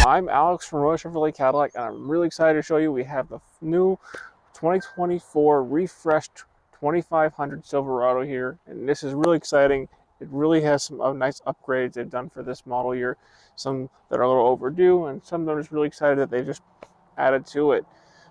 I'm Alex from Chevrolet Cadillac, and I'm really excited to show you we have the new 2024 refreshed 2500 Silverado here, and this is really exciting. It really has some nice upgrades they've done for this model year, some that are a little overdue, and some that are just really excited that they just added to it.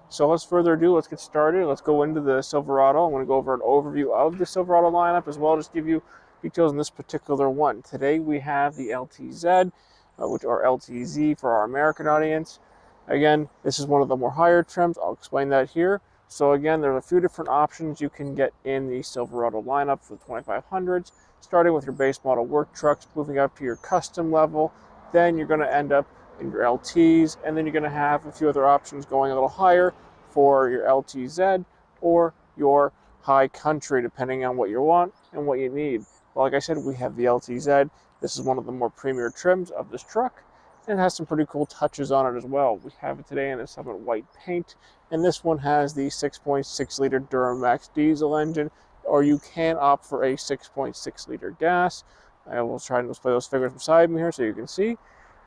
So without further ado, let's get started. Let's go into the Silverado. I'm going to go over an overview of the Silverado lineup as well as give you details on this particular one. Today we have the LTZ, which are LTZ for our American audience. Again, this is one of the more higher trims. I'll explain that here. So again, there's a few different options you can get in the Silverado lineup for the 2500s, starting with your base model work trucks, moving up to your custom level. Then you're going to end up in your LTs, and then you're going to have a few other options going a little higher for your LTZ or your high country, depending on what you want and what you need. Well, like I said, we have the LTZ. This is one of the more premier trims of this truck, and it has some pretty cool touches on it as well. We have it today in a Summit white paint, and this one has the 6.6 liter Duramax diesel engine, or you can opt for a 6.6 liter gas. I will try and display those figures beside me here so you can see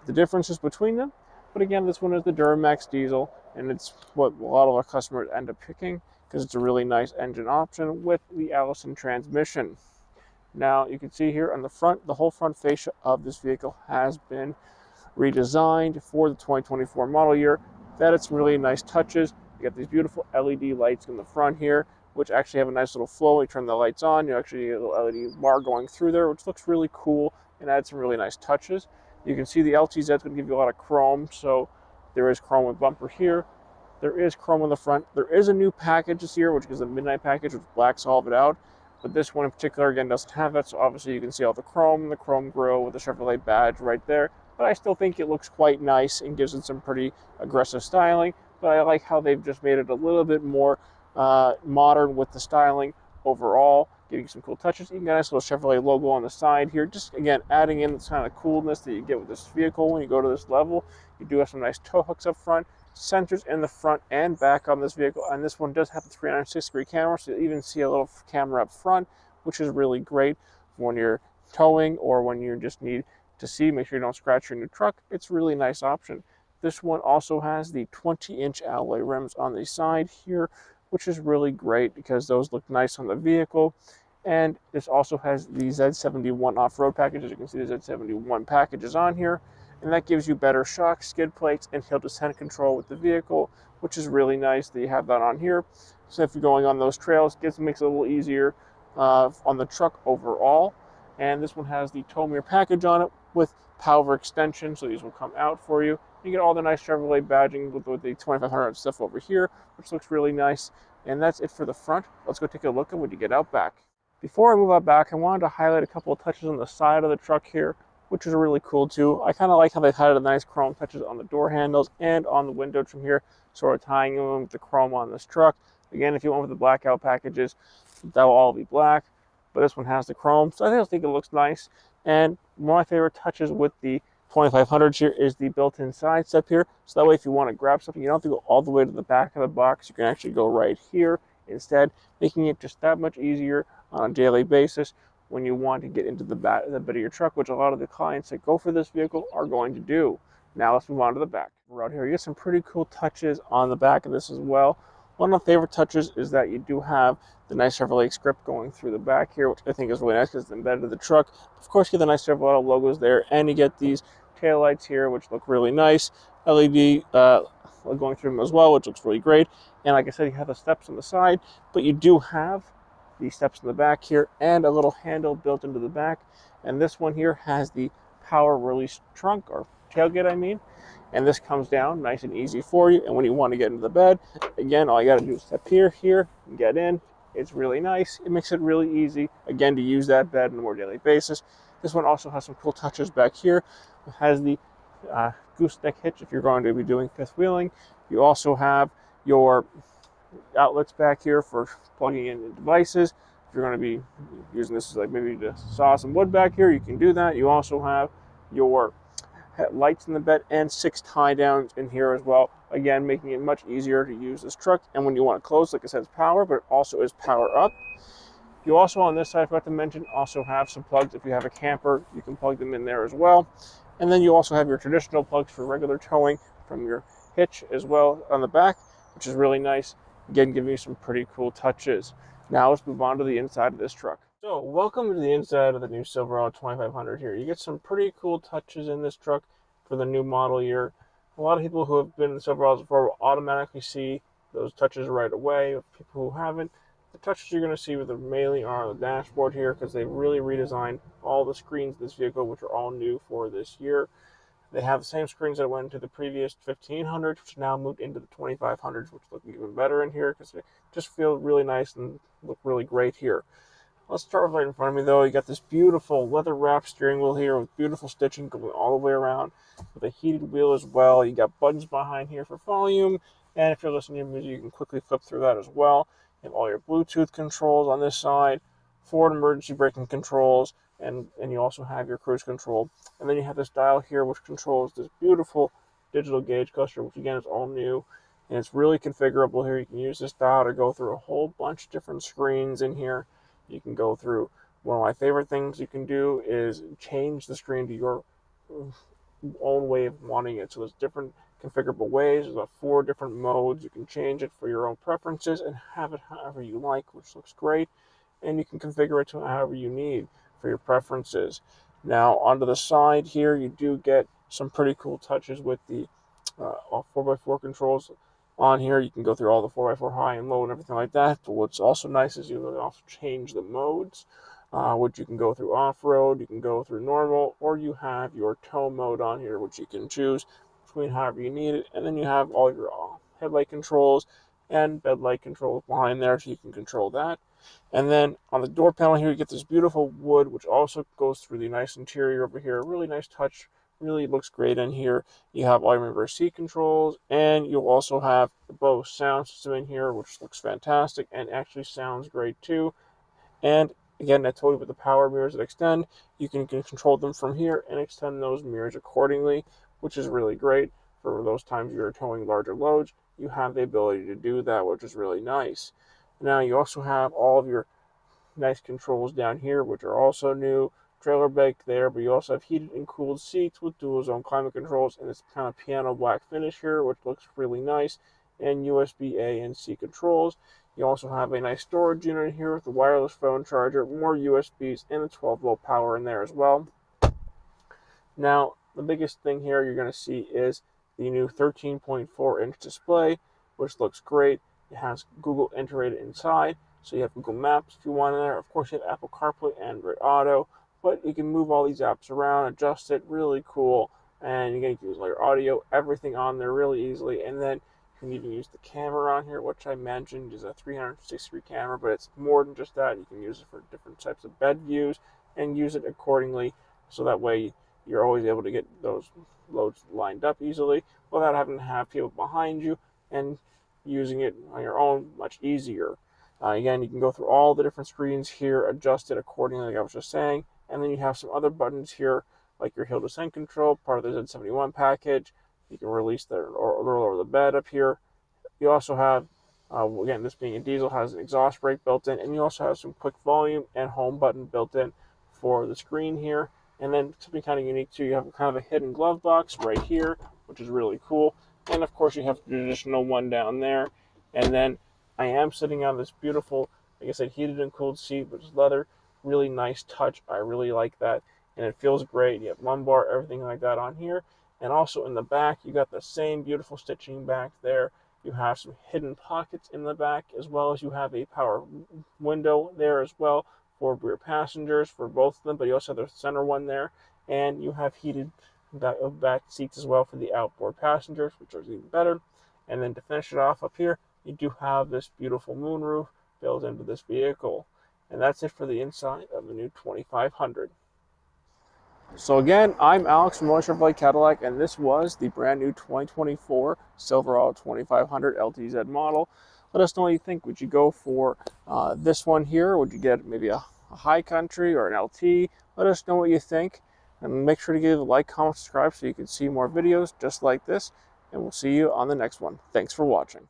the differences between them. But again, this one is the Duramax diesel, and it's what a lot of our customers end up picking because it's a really nice engine option with the Allison transmission. Now you can see here on the front, the whole front fascia of this vehicle has been redesigned for the 2024 model year. That it's some really nice touches. You got these beautiful LED lights in the front here, which actually have a nice little flow. When you turn the lights on, you actually get a little LED bar going through there, which looks really cool and adds some really nice touches. You can see the LTZ is going to give you a lot of chrome, so there is chrome with bumper here. There is chrome on the front. There is a new package this year, which is the Midnight package, which blacks all of it out. But this one in particular, again, doesn't have that, so obviously you can see all the chrome grille with the Chevrolet badge right there. But I still think it looks quite nice and gives it some pretty aggressive styling. But I like how they've just made it a little bit more modern with the styling overall, giving some cool touches. Even got a nice little Chevrolet logo on the side here. Just, again, adding in this kind of coolness that you get with this vehicle when you go to this level. You do have some nice tow hooks up front. Sensors in the front and back on this vehicle, and this one does have the 360-degree camera, so you even see a little camera up front, which is really great when you're towing or when you just need to see, make sure you don't scratch your new truck. It's a really nice option. This one also has the 20-inch alloy rims on the side here, which is really great because those look nice on the vehicle. And this also has the Z71 off-road package. As you can see, the Z71 package is on here. And that gives you better shock, skid plates, and hill descent control with the vehicle, which is really nice that you have that on here. So if you're going on those trails, it makes it a little easier on the truck overall. And this one has the tow mirror package on it with power extension, so these will come out for you. You get all the nice Chevrolet badging with the 2500 stuff over here, which looks really nice. And that's it for the front. Let's go take a look at when you get out back. Before I move out back, I wanted to highlight a couple of touches on the side of the truck here, which is really cool too. I kind of like how they've had the nice chrome touches on the door handles and on the window trim here, sort of tying in with the chrome on this truck. Again, if you went with the blackout packages, that will all be black, but this one has the chrome, so I think it looks nice. And one of my favorite touches with the 2500s here is the built-in side step here, so that way if you want to grab something, you don't have to go all the way to the back of the box. You can actually go right here instead, making it just that much easier on a daily basis when you want to get into the bed of your truck, which a lot of the clients that go for this vehicle are going to do. Now let's move on to the back. Right here, you get some pretty cool touches on the back of this as well. One of my favorite touches is that you do have the nice Chevrolet script going through the back here, which I think is really nice because it's embedded in the truck. Of course, you get the nice Chevrolet logos there, and you get these taillights here, which look really nice. LED going through them as well, which looks really great. And like I said, you have the steps on the side, but you do have the steps in the back here and a little handle built into the back. And this one here has the power release trunk, or tailgate I mean, and this comes down nice and easy for you. And when you want to get into the bed, again, all you got to do is step here and get in. It's really nice. It makes it really easy, again, to use that bed on a more daily basis. This one also has some cool touches back here. It has the gooseneck hitch if you're going to be doing fifth wheeling. You also have your outlets back here for plugging in devices. If you're going to be using this as like maybe to saw some wood back here, you can do that. You also have your lights in the bed and 6 tie downs in here as well, again making it much easier to use this truck. And when you want to close, like I said, it's power, but it also is power up. You also on this side, I forgot to mention, also have some plugs. If you have a camper, you can plug them in there as well. And then you also have your traditional plugs for regular towing from your hitch as well on the back, which is really nice. Again, giving you some pretty cool touches. Now let's move on to the inside of this truck. So welcome to the inside of the new Silverado 2500 here. You get some pretty cool touches in this truck for the new model year. A lot of people who have been in the Silverados before will automatically see those touches right away. People who haven't, the touches you're going to see with the mainly are on the dashboard here, because they really redesigned all the screens of this vehicle, which are all new for this year. They have the same screens that went into the previous 1500s, which now moved into the 2500s, which look even better in here because they just feel really nice and look really great here. Let's start with right in front of me though. You got this beautiful leather wrapped steering wheel here with beautiful stitching going all the way around with a heated wheel as well. You got buttons behind here for volume, and if you're listening to music, you can quickly flip through that as well. You have all your Bluetooth controls on this side, forward emergency braking controls, and you also have your cruise control. And then you have this dial here which controls this beautiful digital gauge cluster, which again is all new. And it's really configurable here. You can use this dial to go through a whole bunch of different screens in here. You can go through, one of my favorite things you can do is change the screen to your own way of wanting it. So there's different configurable ways. There's about 4 different modes. You can change it for your own preferences and have it however you like, which looks great. And you can configure it to however you need for your preferences. Now onto the side here, you do get some pretty cool touches with the 4x4 controls on here. You can go through all the 4x4 high and low and everything like that. But what's also nice is you can also change the modes, which you can go through off-road, you can go through normal, or you have your tow mode on here, which you can choose between however you need it. And then you have all your headlight controls and bed light controls behind there, so you can control that. And then on the door panel here, you get this beautiful wood, which also goes through the nice interior over here. Really nice touch. Really looks great in here. You have all your reverse seat controls, and you'll also have the Bose sound system in here, which looks fantastic and actually sounds great too. And again, I told you with the power mirrors that extend, you can control them from here and extend those mirrors accordingly, which is really great for those times you're towing larger loads. You have the ability to do that, which is really nice. Now you also have all of your nice controls down here, which are also new. Trailer brake there, but you also have heated and cooled seats with dual zone climate controls and this kind of piano black finish here, which looks really nice, and USB A and C controls. You also have a nice storage unit here with a wireless phone charger, more USBs, and a 12-volt power in there as well. Now, the biggest thing here you're going to see is the new 13.4-inch display, which looks great. It has Google integrated inside, so you have Google Maps if you want in there. Of course, you have Apple CarPlay, Android Auto, but you can move all these apps around, adjust it, really cool. And you can use all your audio, everything on there really easily. And then you can even use the camera on here, which I mentioned is a 360-degree camera, but it's more than just that. You can use it for different types of bed views and use it accordingly, so that way you're always able to get those loads lined up easily without having to have people behind you, and using it on your own much easier. Again, you can go through all the different screens here, adjust it accordingly, like I was just saying. And then you have some other buttons here, like your hill descent control, part of the Z71 package. You can release the or lower the bed up here. You also have, again, this being a diesel, has an exhaust brake built in, and you also have some quick volume and home button built in for the screen here. And then something kind of unique too, you have kind of a hidden glove box right here, which is really cool. And of course you have the traditional one down there. And then I am sitting on this beautiful, like I said, heated and cooled seat, which is leather. Really nice touch. I really like that. And it feels great. You have lumbar, everything like that on here. And also in the back, you got the same beautiful stitching back there. You have some hidden pockets in the back, as well as you have a power window there as well for rear passengers for both of them, but you also have the center one there, and you have heated back seats as well for the outboard passengers, which is even better. And then to finish it off up here, you do have this beautiful moonroof built into this vehicle. And that's it for the inside of the new 2500. So again, I'm Alex from Chevrolet Cadillac, and this was the brand new 2024 Silverado 2500 LTZ model. Let us know what you think. Would you go for this one here? Would you get maybe a high country or an LT? Let us know what you think. And make sure to give a like, comment, subscribe so you can see more videos just like this. And we'll see you on the next one. Thanks for watching.